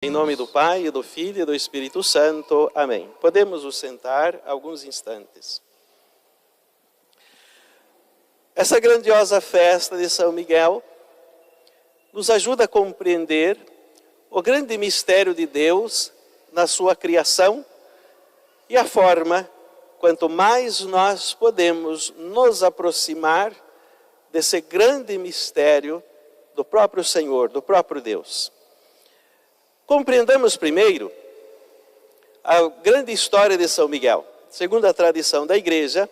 Em nome do Pai, e do Filho e do Espírito Santo. Amém. Podemos nos sentar alguns instantes. Essa grandiosa festa de São Miguel nos ajuda a compreender o grande mistério de Deus na sua criação e a forma, quanto mais nós podemos nos aproximar desse grande mistério do próprio Senhor, do próprio Deus. Compreendamos primeiro a grande história de São Miguel. Segundo a tradição da Igreja,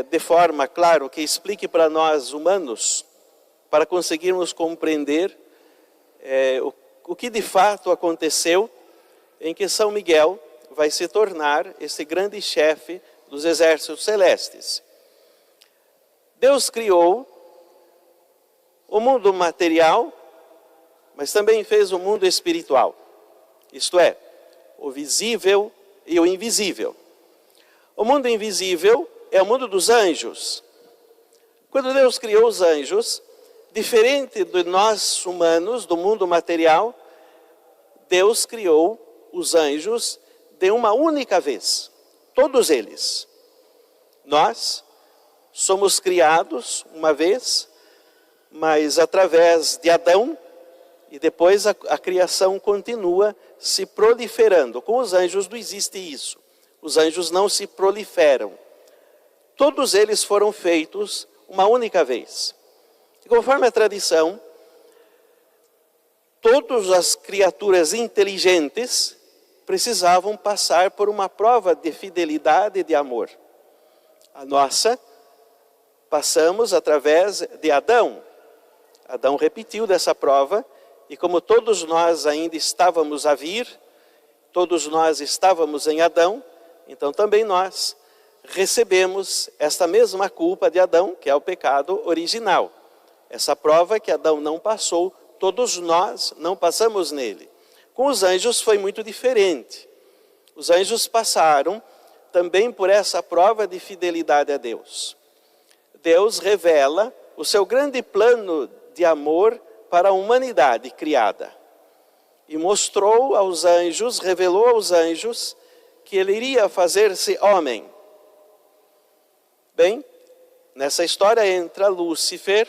de forma, claro, que explique para nós humanos, para conseguirmos compreender o que de fato aconteceu em que São Miguel vai se tornar esse grande chefe dos exércitos celestes. Deus criou o mundo material, mas também fez o mundo espiritual, isto é, o visível e o invisível. O mundo invisível é o mundo dos anjos. Quando Deus criou os anjos, diferente de nós humanos, do mundo material, Deus criou os anjos de uma única vez, todos eles. Nós somos criados uma vez, mas através de Adão, e depois a criação continua se proliferando. Com os anjos não existe isso. Os anjos não se proliferam. Todos eles foram feitos uma única vez. E conforme a tradição, todas as criaturas inteligentes precisavam passar por uma prova de fidelidade e de amor. A nossa, passamos através de Adão. Adão repetiu dessa prova. E como todos nós ainda estávamos a vir, todos nós estávamos em Adão, então também nós recebemos esta mesma culpa de Adão, que é o pecado original. Essa prova que Adão não passou, todos nós não passamos nele. Com os anjos foi muito diferente. Os anjos passaram também por essa prova de fidelidade a Deus. Deus revela o seu grande plano de amor para a humanidade criada. E mostrou aos anjos, revelou aos anjos, que ele iria fazer-se homem. Bem, nessa história entra Lúcifer,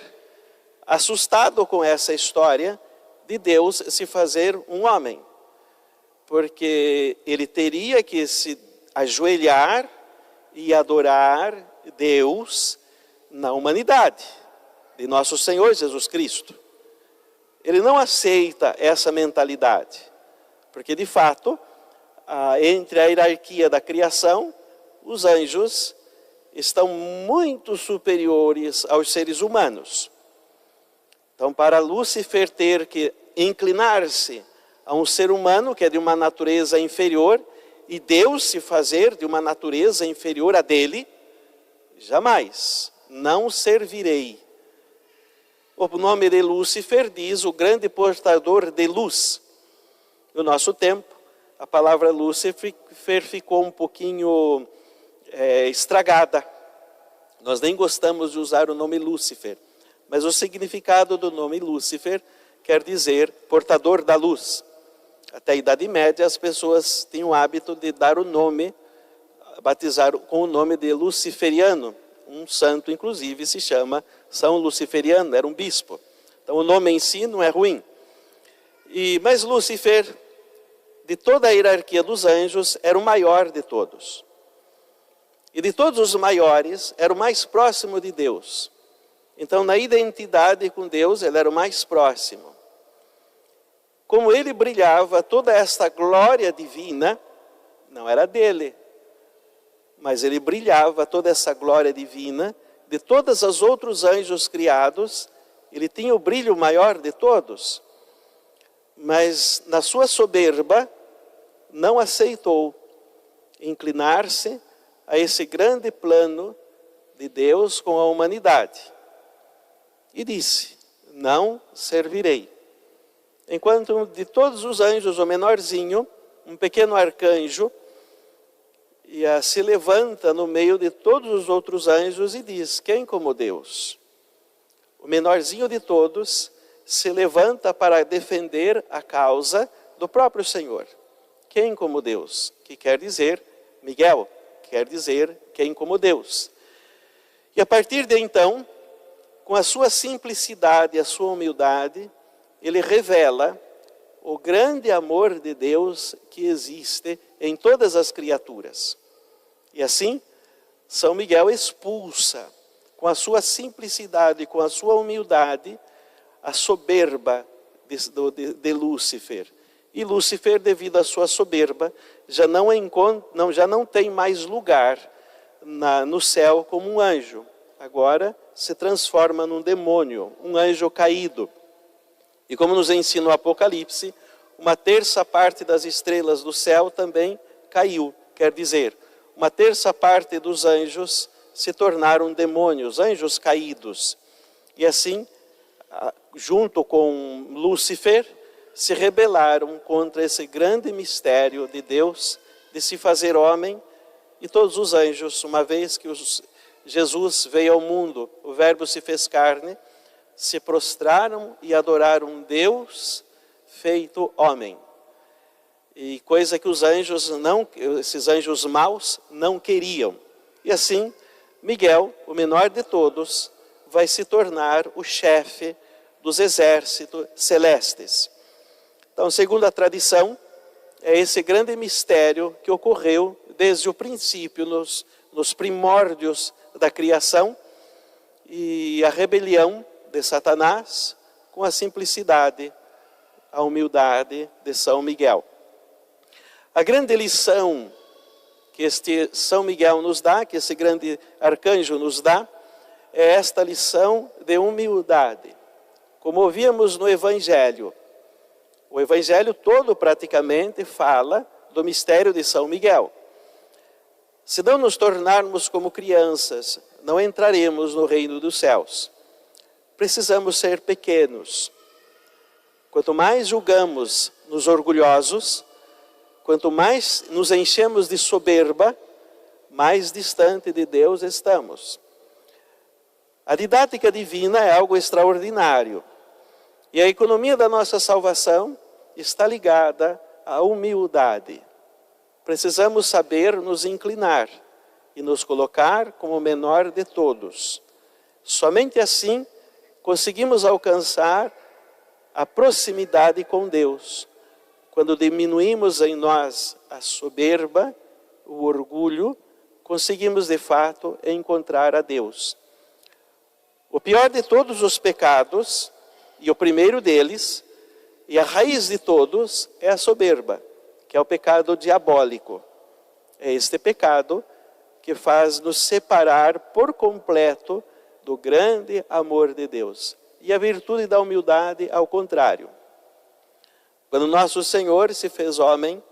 assustado com essa história de Deus se fazer um homem. Porque ele teria que se ajoelhar e adorar Deus na humanidade, de nosso Senhor Jesus Cristo. Ele não aceita essa mentalidade, porque de fato, entre a hierarquia da criação, os anjos estão muito superiores aos seres humanos. Então, para Lúcifer ter que inclinar-se a um ser humano que é de uma natureza inferior, e Deus se fazer de uma natureza inferior a dele, jamais, não servirei. O nome de Lúcifer diz o grande portador de luz. No nosso tempo, a palavra Lúcifer ficou um pouquinho estragada. Nós nem gostamos de usar o nome Lúcifer. Mas o significado do nome Lúcifer quer dizer portador da luz. Até a Idade Média as pessoas tinham o hábito de dar o nome, batizar com o nome de Luciferiano. Um santo, inclusive, se chama São Luciferiano, era um bispo. Então, o nome em si não é ruim. Mas Lúcifer, de toda a hierarquia dos anjos, era o maior de todos. E de todos os maiores, era o mais próximo de Deus. Então, na identidade com Deus, ele era o mais próximo. Como ele brilhava, toda esta glória divina, não era dele. Mas ele brilhava, toda essa glória divina, de todos os outros anjos criados, ele tinha o brilho maior de todos. Mas na sua soberba, não aceitou inclinar-se a esse grande plano de Deus com a humanidade. E disse, não servirei. Enquanto de todos os anjos, o menorzinho, um pequeno arcanjo, se levanta no meio de todos os outros anjos e diz, quem como Deus? O menorzinho de todos se levanta para defender a causa do próprio Senhor. Quem como Deus? Que quer dizer Miguel, quer dizer quem como Deus. E a partir de então, com a sua simplicidade e a sua humildade, ele revela o grande amor de Deus que existe em todas as criaturas. E assim, São Miguel expulsa, com a sua simplicidade, com a sua humildade, a soberba de Lúcifer. E Lúcifer, devido à sua soberba, já não tem mais lugar no céu como um anjo. Agora se transforma num demônio, um anjo caído. E como nos ensina o Apocalipse, uma terça parte das estrelas do céu também caiu. Quer dizer, uma terça parte dos anjos se tornaram demônios, anjos caídos. E assim, junto com Lúcifer, se rebelaram contra esse grande mistério de Deus, de se fazer homem. E todos os anjos, uma vez que Jesus veio ao mundo, o Verbo se fez carne, se prostraram e adoraram Deus feito homem. E coisa que esses anjos maus não queriam. E assim, Miguel, o menor de todos, vai se tornar o chefe dos exércitos celestes. Então, segundo a tradição, é esse grande mistério que ocorreu desde o princípio, nos primórdios da criação, e a rebelião de Satanás com a simplicidade, a humildade de São Miguel. A grande lição que este São Miguel nos dá, que esse grande arcanjo nos dá, é esta lição de humildade. Como ouvíamos no Evangelho, o Evangelho todo praticamente fala do mistério de São Miguel. Se não nos tornarmos como crianças, não entraremos no reino dos céus. Precisamos ser pequenos. Quanto mais julgamos nos orgulhosos, quanto mais nos enchemos de soberba, mais distante de Deus estamos. A didática divina é algo extraordinário. E a economia da nossa salvação está ligada à humildade. Precisamos saber nos inclinar e nos colocar como o menor de todos. Somente assim conseguimos alcançar a proximidade com Deus. Quando diminuímos em nós a soberba, o orgulho, conseguimos de fato encontrar a Deus. O pior de todos os pecados, e o primeiro deles, e a raiz de todos, é a soberba, que é o pecado diabólico. É este pecado que faz nos separar por completo do grande amor de Deus. E a virtude da humildade, ao contrário. Quando nosso Senhor se fez homem,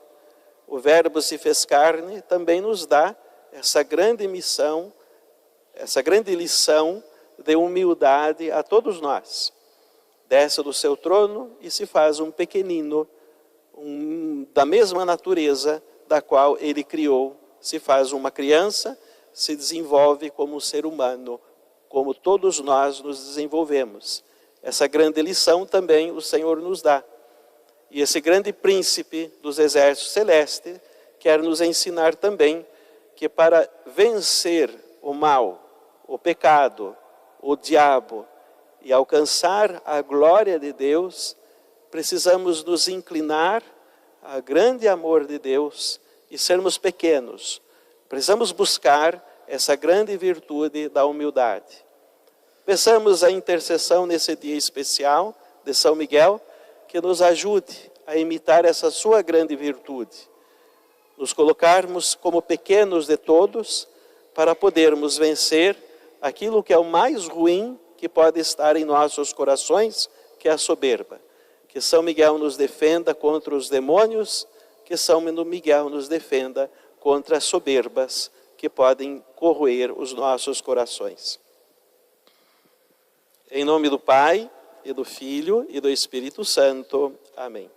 o Verbo se fez carne, também nos dá essa grande missão, essa grande lição de humildade a todos nós. Desce do seu trono e se faz um pequenino, da mesma natureza da qual ele criou. Se faz uma criança, se desenvolve como um ser humano, como todos nós nos desenvolvemos. Essa grande lição também o Senhor nos dá. E esse grande príncipe dos exércitos celestes quer nos ensinar também que para vencer o mal, o pecado, o diabo e alcançar a glória de Deus, precisamos nos inclinar ao grande amor de Deus e sermos pequenos. Precisamos buscar essa grande virtude da humildade. Peçamos a intercessão nesse dia especial de São Miguel, que nos ajude a imitar essa sua grande virtude. Nos colocarmos como pequenos de todos, para podermos vencer aquilo que é o mais ruim que pode estar em nossos corações, que é a soberba. Que São Miguel nos defenda contra os demônios, que São Miguel nos defenda contra as soberbas que podem corroer os nossos corações. Em nome do Pai, e do Filho, e do Espírito Santo. Amém.